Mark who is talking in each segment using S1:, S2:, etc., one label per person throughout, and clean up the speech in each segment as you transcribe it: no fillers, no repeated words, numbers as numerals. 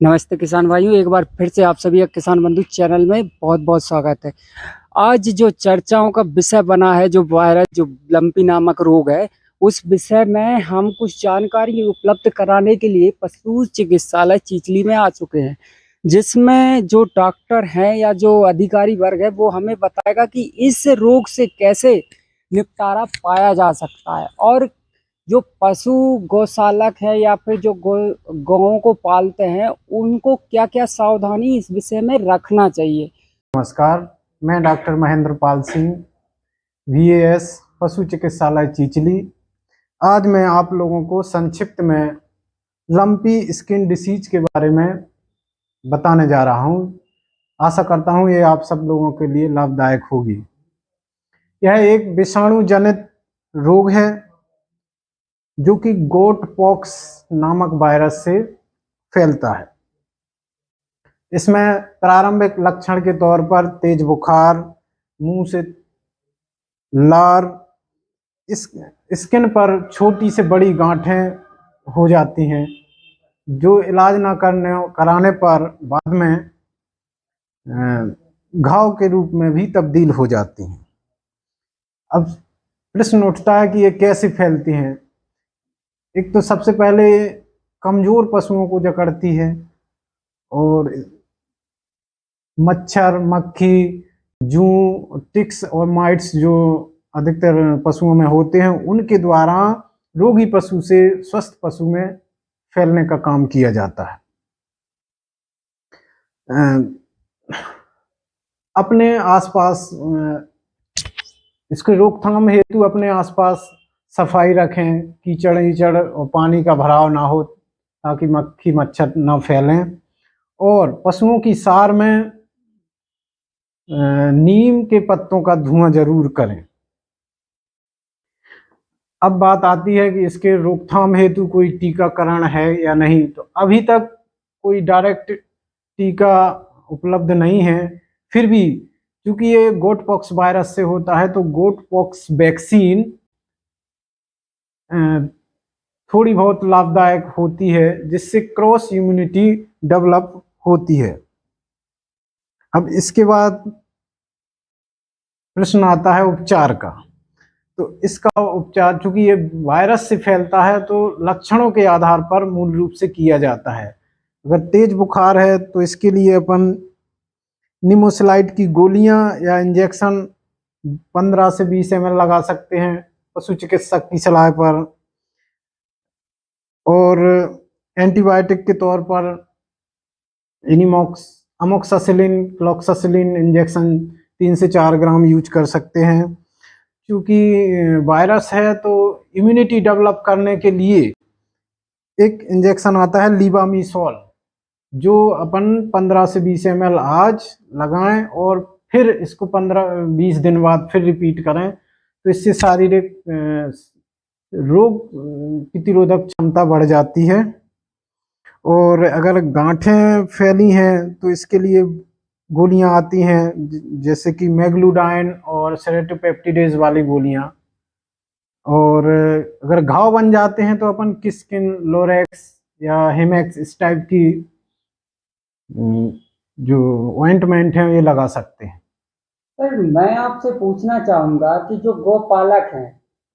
S1: नमस्ते किसान भाइयों, एक बार फिर से आप सभी का किसान बंधु चैनल में बहुत-बहुत स्वागत है। आज जो चर्चाओं का विषय बना है, जो वायरस जो लंपी नामक रोग है, उस विषय में हम कुछ जानकारी उपलब्ध कराने के लिए पशु चिकित्सालय चिचली में आ चुके हैं। जिसमें जो डॉक्टर हैं या जो अधिकारी वर्ग है, वो हमें बताएगा कि इस रोग से कैसे निपटारा पाया जा सकता है और जो पशु गौशालक है या फिर जो गौओं को पालते हैं उनको क्या-क्या सावधानी इस विषय में रखना चाहिए।
S2: नमस्कार, मैं डॉक्टर महेंद्र पाल सिंह, VAS पशु चिकित्सालय चिचली। आज मैं आप लोगों को संक्षिप्त में लंपी स्किन डिसीज के बारे में बताने जा रहा हूं। आशा करता हूं ये आप सब लोगों के लिए लाभदायक होगी। यह एक विषाणु जनित रोग है जो कि गोट पॉक्स नामक वायरस से फैलता है। इसमें प्रारंभिक लक्षण के तौर पर तेज बुखार, मुंह से लार, स्किन पर छोटी से बड़ी गांठें हो जाती हैं जो इलाज न कराने पर बाद में घाव के रूप में भी तब्दील हो जाती हैं। अब प्रश्न उठता है कि ये कैसे फैलती हैं। एक तो सबसे पहले कमजोर पशुओं को जकड़ती है और मच्छर, मक्खी, जूं, टिक्स और माइट्स जो अधिकतर पशुओं में होते हैं उनके द्वारा रोगी पशु से स्वस्थ पशु में फैलने का काम किया जाता है। अपने आसपास इसके रोकथाम हेतु अपने आसपास सफाई रखें, कीचड़ ईचड़ और पानी का भराव ना हो ताकि मक्खी मच्छर ना फैलें। और पशुओं की सार में नीम के पत्तों का धुआं जरूर करें। अब बात आती है कि इसके रोकथाम हेतु कोई टीकाकरण है या नहीं। तो अभी तक कोई डायरेक्ट टीका उपलब्ध नहीं है। फिर भी क्योंकि ये गोट पॉक्स वायरस से होता है तो गोट पॉक्स वैक्सीन थोड़ी बहुत लाभदायक होती है जिससे क्रॉस इम्यूनिटी डेवलप होती है। अब इसके बाद प्रश्न आता है उपचार का। तो इसका उपचार, चूंकि ये वायरस से फैलता है तो लक्षणों के आधार पर मूल रूप से किया जाता है। अगर तेज बुखार है तो इसके लिए अपन निमोसिलाइट की गोलियां या इंजेक्शन 15 से 20 ml लगा सकते हैं पशु चिकित्सक की सलाह पर। और एंटीबायोटिक के तौर पर अमोक्सासिलिन, क्लोक्सासिलिन इंजेक्शन 3 से 4 ग्राम यूज कर सकते हैं। क्योंकि वायरस है तो इम्यूनिटी डेवलप करने के लिए एक इंजेक्शन आता है लीबामीसोल, जो अपन 15 से 20 ml आज लगाएं और फिर इसको 15-20 दिन बाद फिर रिपीट करें तो इससे शारीरिक रोग प्रतिरोधक क्षमता बढ़ जाती है। और अगर गांठें फैली हैं तो इसके लिए गोलियां आती हैं जैसे कि मेगलूडाइन और सेरोटोपेप्टिडेज वाली गोलियां। और अगर घाव बन जाते हैं तो अपन किस्किन, लोरेक्स या हेमेक्स इस टाइप की जो ऑइंटमेंट है ये लगा सकते हैं।
S1: सर, मैं आपसे पूछना चाहूंगा कि जो गौपालक हैं,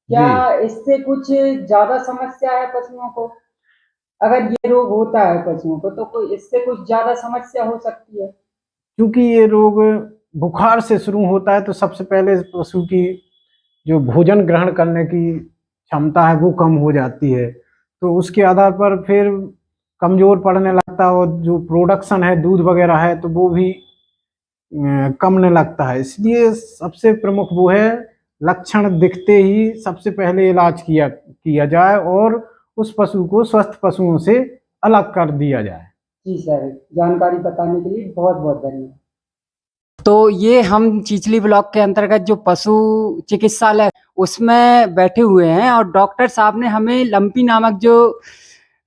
S1: क्या इससे कुछ ज्यादा समस्या है पशुओं को? अगर ये रोग होता है पशुओं को तो कोई इससे कुछ ज्यादा समस्या हो सकती है?
S2: क्योंकि ये रोग बुखार से शुरू होता है तो सबसे पहले पशु की जो भोजन ग्रहण करने की क्षमता है वो कम हो जाती है। तो उसके आधार पर फिर कमजोर पड़ने लगता है और जो प्रोडक्शन है दूध वगैरह है तो वो भी कमने लगता है। इसलिए सबसे प्रमुख वो है लक्षण दिखते ही सबसे पहले इलाज किया जाए और उस पशु को स्वस्थ पशुओं से अलग कर दिया जाए।
S1: जी सर, जानकारी बताने के लिए बहुत-बहुत धन्यवाद। तो ये हम चिचली ब्लॉक के अंतर्गत जो पशु चिकित्सालय उसमें बैठे हुए हैं और डॉक्टर साहब ने हमें लंपी नामक जो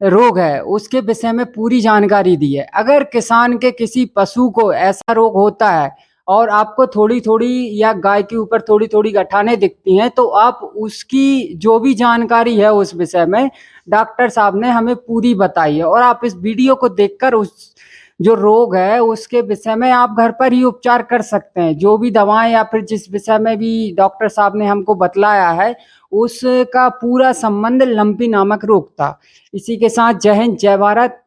S1: रोग है उसके विषय में पूरी जानकारी दी है। अगर किसान के किसी पशु को ऐसा रोग होता है और आपको थोड़ी थोड़ी या गाय के ऊपर थोड़ी थोड़ी गठाने दिखती हैं, तो आप उसकी जो भी जानकारी है उस विषय में डॉक्टर साहब ने हमें पूरी बताई है। और आप इस वीडियो को देखकर उस जो रोग है उसके विषय में आप घर पर ही उपचार कर सकते हैं। जो भी दवाएं या फिर जिस विषय में भी डॉक्टर साहब ने हमको बतलाया है उसका पूरा संबंध लंपी नामक रोग था। इसी के साथ जय हिंद, जय भारत।